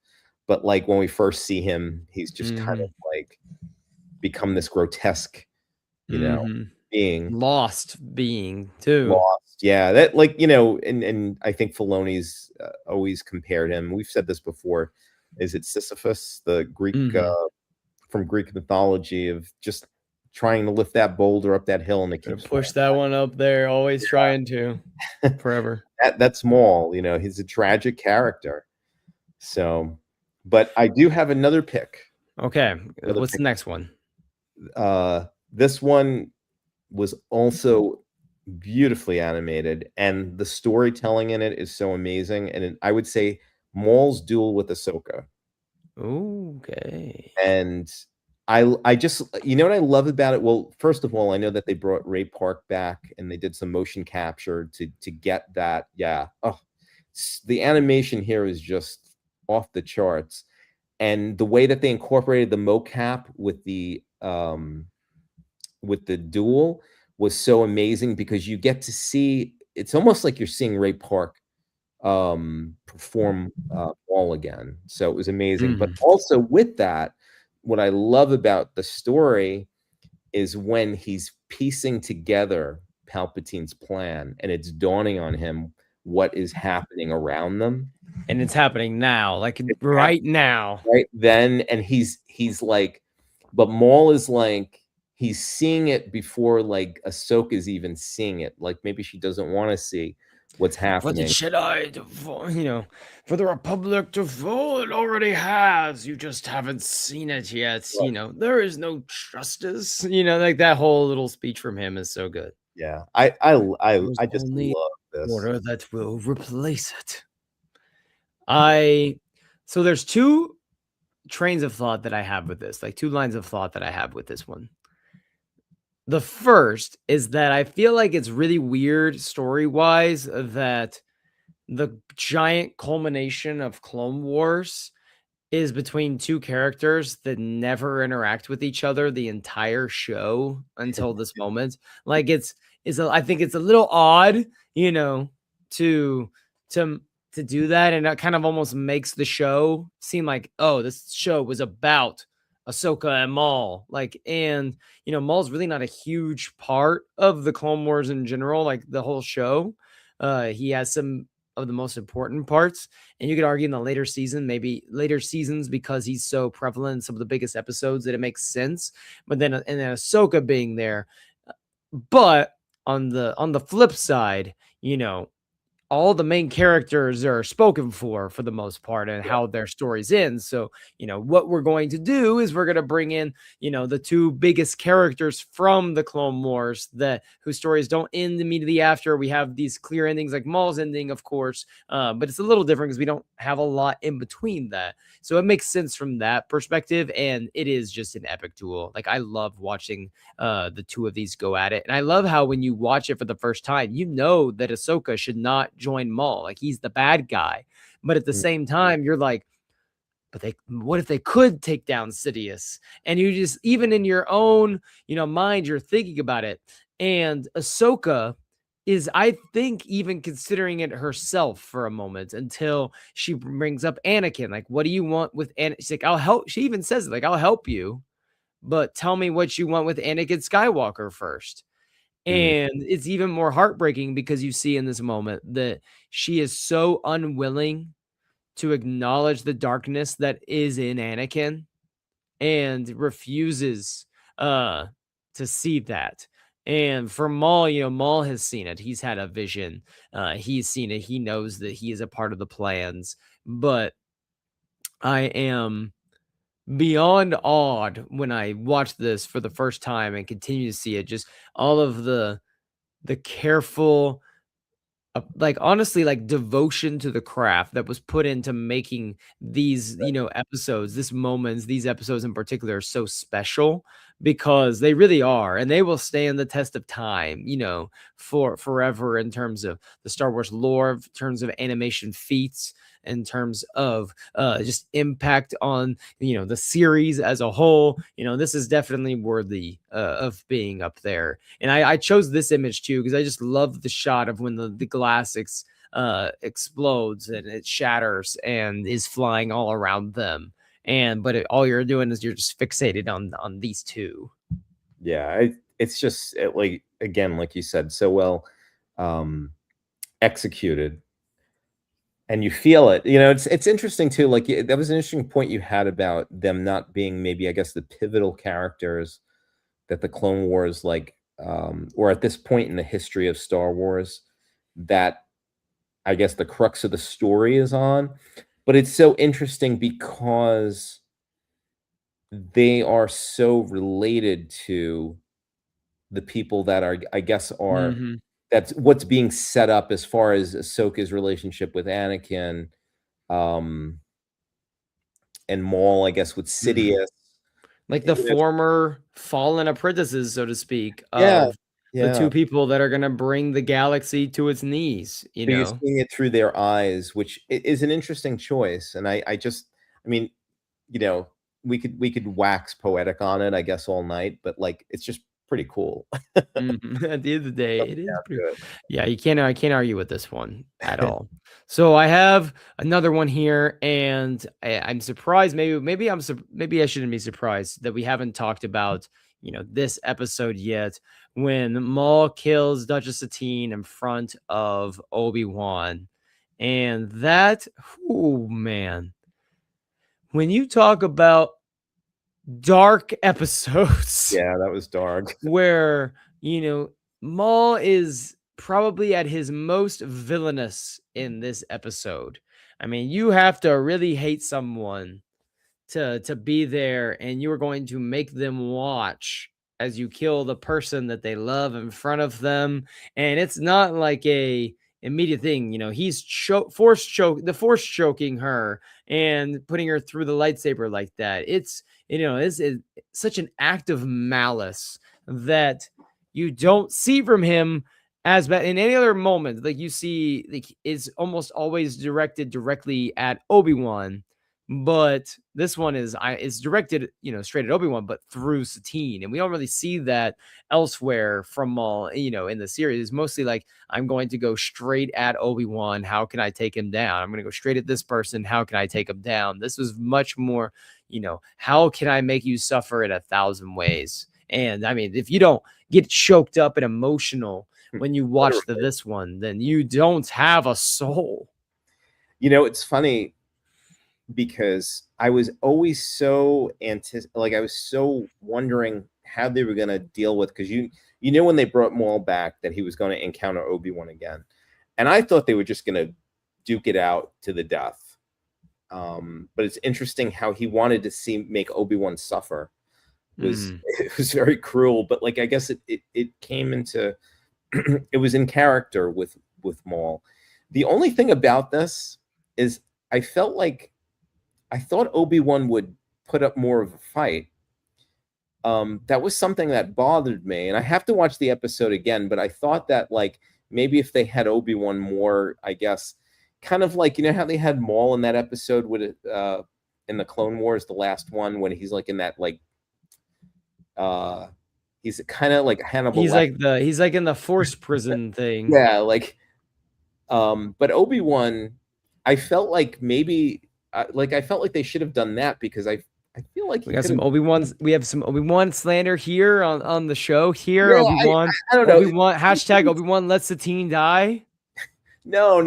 But like when we first see him, he's just kind of like become this grotesque, being. Lost being too. Lost. Yeah. That and I think Filoni's always compared him. We've said this before. is it Sisyphus, the Greek Mhm. from Greek mythology, of just trying to lift that boulder up that hill and it Gonna keeps push falling. that one up there, always trying to. Forever. That's Maul, you know, he's a tragic character. So, but I do have another pick. Okay, what's the next one? This one was also beautifully animated, and the storytelling in it is so amazing. And I would say Maul's duel with Ahsoka. Okay. And I just, you know what I love about it? Well, first of all, I know that they brought Ray Park back and they did some motion capture to get that. Yeah. Oh, the animation here is just off the charts. And the way that they incorporated the mocap with the duel was so amazing, because you get to see, it's almost like you're seeing Ray Park perform all again. So it was amazing. But Mhm. also with that, what I love about the story is when he's piecing together Palpatine's plan and it's dawning on him what is happening around them. And it's happening now, like, It's right now. right then, and he's like, but Maul is like, he's seeing it before like Ahsoka's even seeing it. Like maybe she doesn't want to see what's For the happening. Jedi to fall, for the Republic to fall, it already has. You just haven't seen it yet. There is no justice. Like that whole little speech from him is so good. Yeah, I There's just only love this. order that will replace it. So there's two trains of thought that I have with this, like two lines of thought that I have with this one. The first is that I feel like it's really weird story-wise that the giant culmination of Clone Wars is between two characters that never interact with each other the entire show until this moment. Like I think it's a little odd, to to to do that, and that kind of almost makes the show seem like, oh, this show was about Ahsoka and Maul. Like, and Maul's really not a huge part of the Clone Wars in general, like the whole show. He has some of the most important parts, and you could argue in the later season, maybe later seasons, because he's so prevalent in some of the biggest episodes, that it makes sense. But then, and then Ahsoka being there, but on the flip side, all the main characters are spoken for the most part, and how their stories end. So, what we're going to do is we're going to bring in, the two biggest characters from the Clone Wars whose stories don't end immediately after. We have these clear endings like Maul's ending, of course, but it's a little different because we don't have a lot in between that. So it makes sense from that perspective, and it is just an epic duel. Like, I love watching the two of these go at it. And I love how when you watch it for the first time, that Ahsoka should not join Maul. Like, he's the bad guy. But at the Mm. same time, you're like, what if they could take down Sidious? And you just, even in your own, mind, you're thinking about it. And Ahsoka is, I think, even considering it herself for a moment until she brings up Anakin. Like, what do you want with Anakin? She's like, I'll help. She even says it, like, I'll help you, but tell me what you want with Anakin Skywalker first. Mm. And it's even more heartbreaking because you see in this moment that she is so unwilling to acknowledge the darkness that is in Anakin, and refuses uh to see that. And for Maul, Maul has seen it. He's had a vision. He's seen it. He knows that he is a part of the plans. But I am beyond awed when I watch this for the first time and continue to see it. Just all of the careful, like, honestly, like, devotion to the craft that was put into making these, episodes, these episodes in particular are so special, because they really are, and they will stand the test of time, for forever, in terms of the Star Wars lore, in terms of animation feats, in terms of just impact on, the series as a whole. This is definitely worthy of being up there. And I chose this image too because I just love the shot of when the glass explodes and it shatters and is flying all around them. All you're doing is you're just fixated on these two. Yeah, it's just like, again, like you said, so well executed. and you feel it. You know, it's interesting too. Like that was an interesting point you had about them not being maybe, I guess, the pivotal characters that the Clone Wars like, or at this point in the history of Star Wars, that I guess the crux of the story is on. But it's so interesting because they are so related to the people that are, I guess, are Mhm. that's what's being set up as far as Ahsoka's relationship with Anakin, um, and Maul, I guess, with Mhm. Sidious. Like the You know, former fallen apprentices, so to speak, yeah, of the yeah. two people that are gonna bring the galaxy to its knees, you So you're know? seeing it through their eyes, which is an interesting choice. And I just, I mean, you know, we could wax poetic on it, I guess, all night, but like it's just pretty cool. Mhm. At the end of the day, Comes it is down pretty to it. yeah, I can't argue with this one at all. So I have another one here, and I'm surprised. Maybe I shouldn't be surprised that we haven't talked about this episode yet. When Maul kills Duchess Satine in front of Obi-Wan, and that, oh man, when you talk about dark episodes. Yeah, that was dark. Where, Maul is probably at his most villainous in this episode. I mean, you have to really hate someone to be there, and you are going to make them watch as you kill the person that they love in front of them. And it's not like a immediate thing. He's force choking her and putting her through the lightsaber like that. It's such an act of malice that you don't see from him as bad in any other moment. Like, you see, like, it's almost always directed directly at Obi-Wan, but this one is directed, straight at Obi-Wan, but through Satine. And we don't really see that elsewhere from Maul, in the series. It's mostly like, I'm going to go straight at Obi-Wan. How can I take him down? I'm going to go straight at this person. How can I take him down? This was much more, how can I make you suffer in 1,000 ways? And I mean, if you don't get choked up and emotional when you watch Literally. this one, then you don't have a soul. You know, it's funny because I was always so I was so wondering how they were going to deal with, because you know when they brought Maul back that he was going to encounter Obi-Wan again, and I thought they were just going to duke it out to the death. But it's interesting how he wanted to make Obi-Wan suffer. It was very cruel, but like I guess it came into it was in character with Maul. The only thing about this is I felt like I thought Obi-Wan would put up more of a fight. That was something that bothered me, and I have to watch the episode again, but I thought that like maybe if they had Obi-Wan more, I guess, kind of like, you know how they had Maul in that episode with it, in the Clone Wars, the last one, when he's like in that like he's kind of like Hannibal He's like in the forced prison thing. yeah, like but Obi-Wan, I felt like maybe I felt like they should have done that, because I feel like he could have. We have some Obi-Wan slander here on the show here. Yeah, I don't know. Obi-Wan hashtag Obi-Wan lets the teen die. No,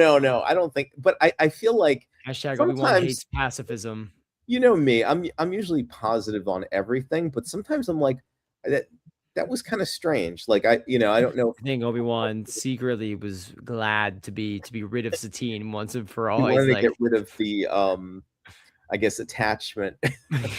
I don't think. But I feel like Hashtag Obi-Wan sometimes, hates pacifism. you know me, I'm usually positive on everything, but sometimes I'm like that was kind of strange. Like I don't know if I think Obi-Wan secretly was glad to be rid of Satine once and for he all. He's wanted to like, get rid of the I guess attachment.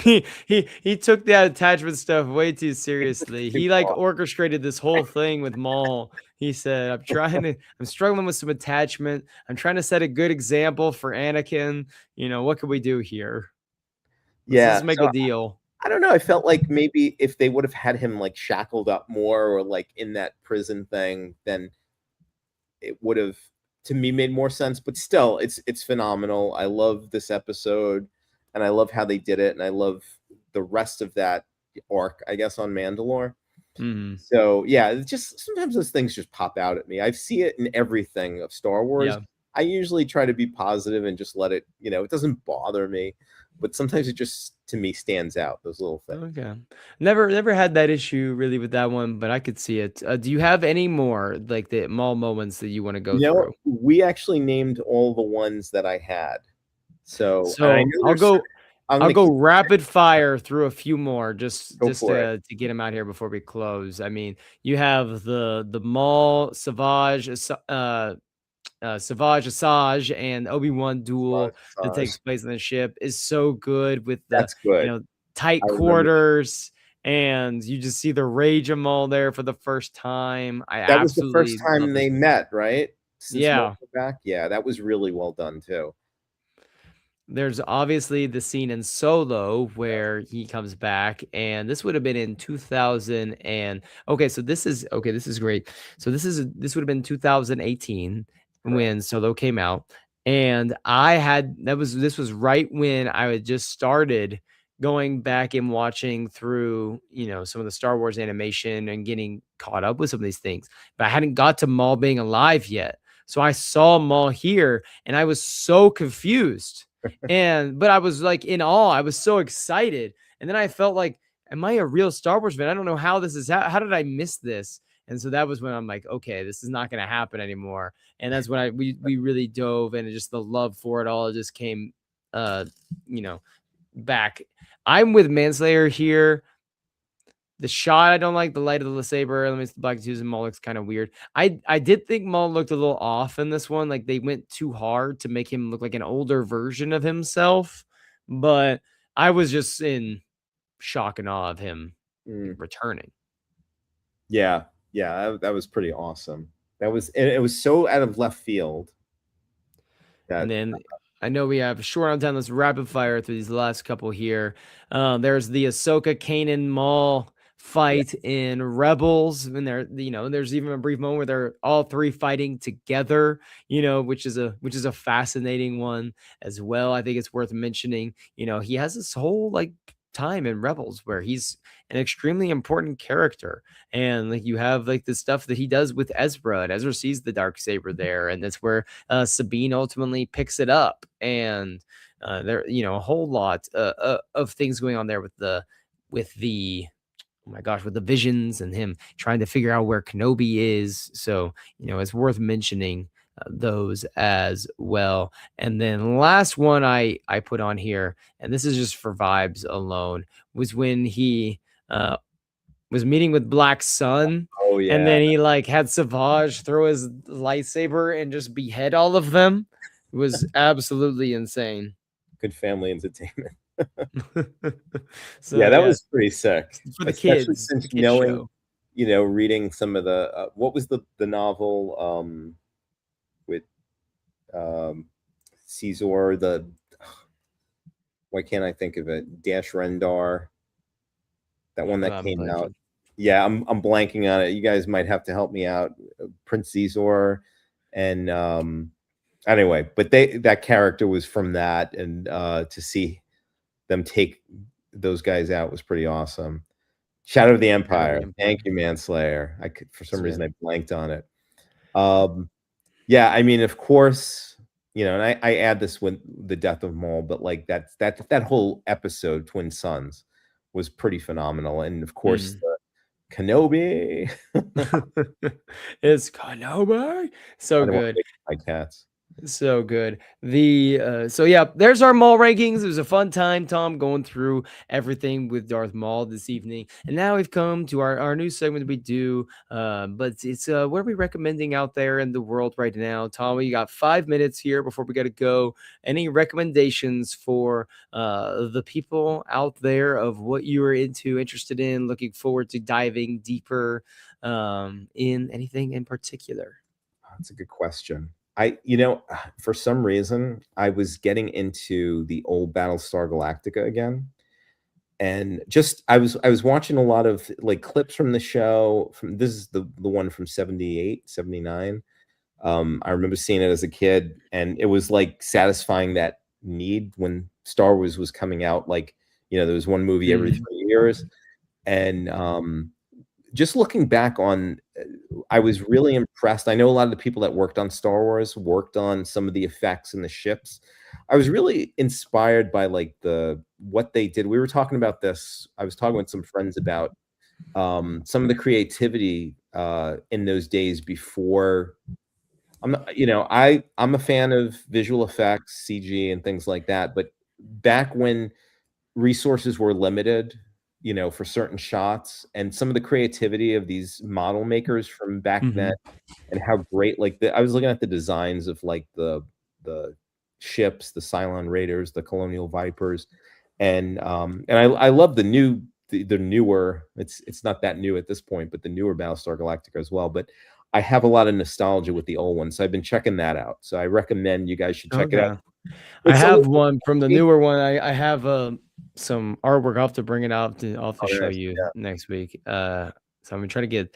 he took that attachment stuff way too seriously. He like orchestrated this whole thing with Maul. He said, I'm struggling with some attachment. I'm trying to set a good example for Anakin. What can we do here? Let's Yeah, make so a deal. I don't know. I felt like maybe if they would have had him like shackled up more, or like in that prison thing, then it would have, to me, made more sense. But still, it's phenomenal. I love this episode, and I love how they did it, and I love the rest of that arc, I guess, on Mandalore. Mm-hmm. So yeah, it's just sometimes those things just pop out at me. I see it in everything of Star Wars. Yeah. I usually try to be positive and just let it, it doesn't bother me, but sometimes it just to me stands out. Those little things. Okay. Never had that issue really with that one, but I could see it. Do you have any more like the Maul moments that you want to go through? We actually named all the ones that I had. So, and I So know I'll go rapid fire through a few more just to get them out here before we close. I mean, you have the Maul Savage Savage Asajj and Obi-Wan duel that takes place on the ship is so good with the That's good. Tight quarters, and you just see the rage of Maul there for the first time. That was the first love time they met, right? Since yeah. back. Yeah, that was really well done too. There's obviously the scene in Solo where he comes back, and this would have been in 2000 and this is great. So this would have been 2018 when Solo came out, and this was right when I had just started going back and watching through, some of the Star Wars animation and getting caught up with some of these things, but I hadn't got to Maul being alive yet. So I saw Maul here, and I was so confused. But I was like in awe. I was so excited. And then I felt like, am I a real Star Wars fan? I don't know how this is. How did I miss this? And so that was when I'm like, okay, this is not going to happen anymore. And that's when we really dove, and just the love for it all just came, back. I'm with Manslayer here. The shot I don't like, the light of the saber. Let me Black Tuesday Maul looks kind of weird. I did think Maul looked a little off in this one. Like they went too hard to make him look like an older version of himself. But I was just in shock and awe of him returning. Yeah, that was pretty awesome. It was so out of left field. And then I know we have short on time. Let's rapid fire through these last couple here. There's the Ahsoka Kanan Maul fight in Rebels, and there's even a brief moment where they're all three fighting together, which is a fascinating one as well. I think it's worth mentioning. He has this whole time in Rebels where he's an extremely important character, and you have the stuff that he does with Ezra, and Ezra sees the dark saber there, and that's where Sabine ultimately picks it up, and there a whole lot of things going on there with the oh my gosh, with the visions and him trying to figure out where Kenobi is. So, it's worth mentioning those as well. And then last one I put on here, and this is just for vibes alone, was when he was meeting with Black Sun. Oh, yeah. And then he had Savage throw his lightsaber and just behead all of them. It was absolutely insane. Good family entertainment. So that was pretty sick for the kids. Since knowing, reading some of the what was the novel with Caesar, why can't I think of it? Dash Rendar, that one that came out. Yeah, I'm blanking on it. You guys might have to help me out. Prince Caesar, and anyway, but that character was from that, and to see them take those guys out was pretty awesome. Shadow of the Empire. Thank you, Manslayer. For some reason I blanked on it. Yeah, I mean, of course, and I add this with the death of Maul, but that whole episode, Twin Sons, was pretty phenomenal. And of course, the Kenobi. It's Kenobi. So good. My cats. So good. So yeah, there's our Maul rankings. It was a fun time, Tom, going through everything with Darth Maul this evening. And now we've come to our new segment we do. But it's what are we recommending out there in the world right now? Tom, we got 5 minutes here before we gotta go. Any recommendations for the people out there of what you are interested in, looking forward to diving deeper in anything in particular? That's a good question. For some reason, I was getting into the old Battlestar Galactica again. And I was watching a lot of clips from the show. This is the one from 78, 79. I remember seeing it as a kid, and it was satisfying that need when Star Wars was coming out. There was one movie every 3 years. And just looking back on, I was really impressed. I know a lot of the people that worked on Star Wars worked on some of the effects in the ships. I was really inspired by like what they did. We were talking about this. I was talking with some friends about some of the creativity in those days before. I'm a fan of visual effects, CG, and things like that. But back when resources were limited, for certain shots, and some of the creativity of these model makers from back then, and how great, like I was looking at the designs of like the ships, the Cylon Raiders, the Colonial Vipers, and I love the newer. It's not that new at this point, but the newer Battlestar Galactica as well. But I have a lot of nostalgia with the old one, so I've been checking that out. So I recommend you guys should check it out. I have one from the newer one. I have some artwork. I'll have to bring it out. I'll have to show you next week. So I'm gonna try to get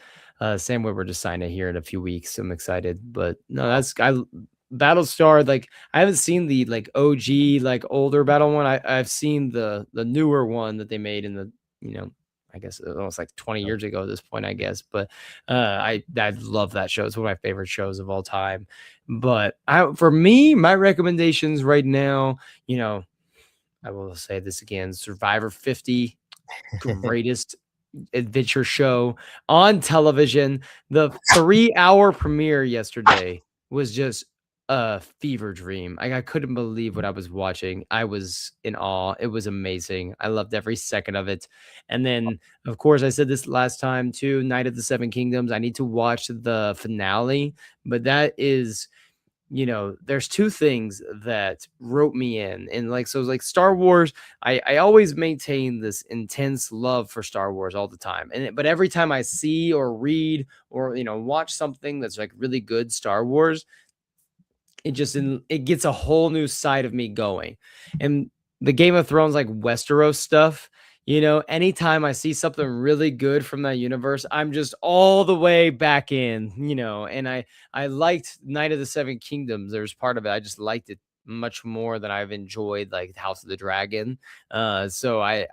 Sam Witwer to sign it here in a few weeks. I'm excited. But no, Battlestar. Like I haven't seen the like OG like older battle one. I've seen the newer one that they made in the I guess almost like 20 years ago at this point, I guess. But I love that show. It's one of my favorite shows of all time. But for me, my recommendations right now, I will say this again: Survivor 50, greatest adventure show on television. The 3-hour premiere yesterday was just a fever dream. I couldn't believe what I was watching. I was in awe. It was amazing. I loved every second of it. And then, of course, I said this last time too, Night of the Seven Kingdoms. I need to watch the finale, but that is, there's two things that wrote me in. And like Star Wars, I always maintain this intense love for Star Wars all the time. But every time I see or read or, watch something that's like really good Star Wars, it gets a whole new side of me going. And the Game of Thrones, like Westeros stuff, anytime I see something really good from that universe, I'm just all the way back in, and I liked Night of the Seven Kingdoms. There's part of it. I just liked it much more than I've enjoyed like House of the Dragon. So I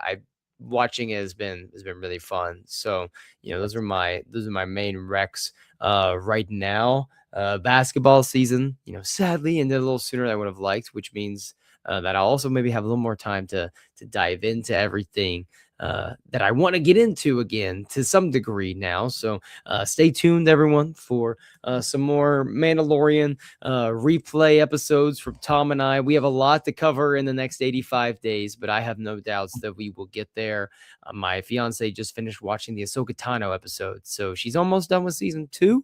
watching it has been really fun. So, those are my main recs right now. Basketball season, sadly ended a little sooner than I would have liked, which means that I'll also maybe have a little more time to dive into everything that I want to get into again to some degree now. So stay tuned, everyone, for some more Mandalorian replay episodes from Tom and I. We have a lot to cover in the next 85 days, but I have no doubts that we will get there. My fiance just finished watching the Ahsoka Tano episode, so she's almost done with season 2.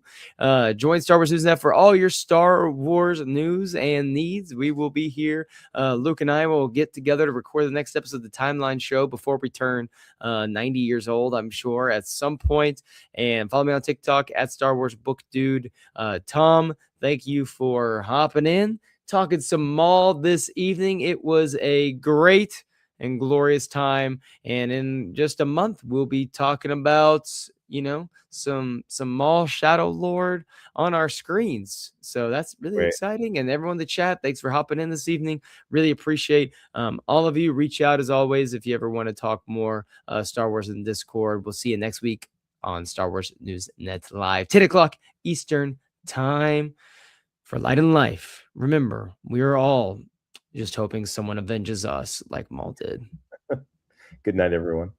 Join Star Wars News Net for all your Star Wars news and needs. We will be here. Luke and I will get together to record the next episode of the Timeline Show before we turn 90 years old, I'm sure, at some point. And follow me on TikTok at Star Wars Book Dude. Tom, thank you for hopping in, talking some Maul this evening. It was a great and glorious time. And in just a month, we'll be talking about, some Maul Shadow Lord on our screens. So that's really exciting. And everyone in the chat, thanks for hopping in this evening. Really appreciate all of you. Reach out as always if you ever want to talk more Star Wars in Discord. We'll see you next week on Star Wars News Net Live, 10 o'clock Eastern time for Light and Life. Remember, we are all just hoping someone avenges us like Maul did. Good night, everyone.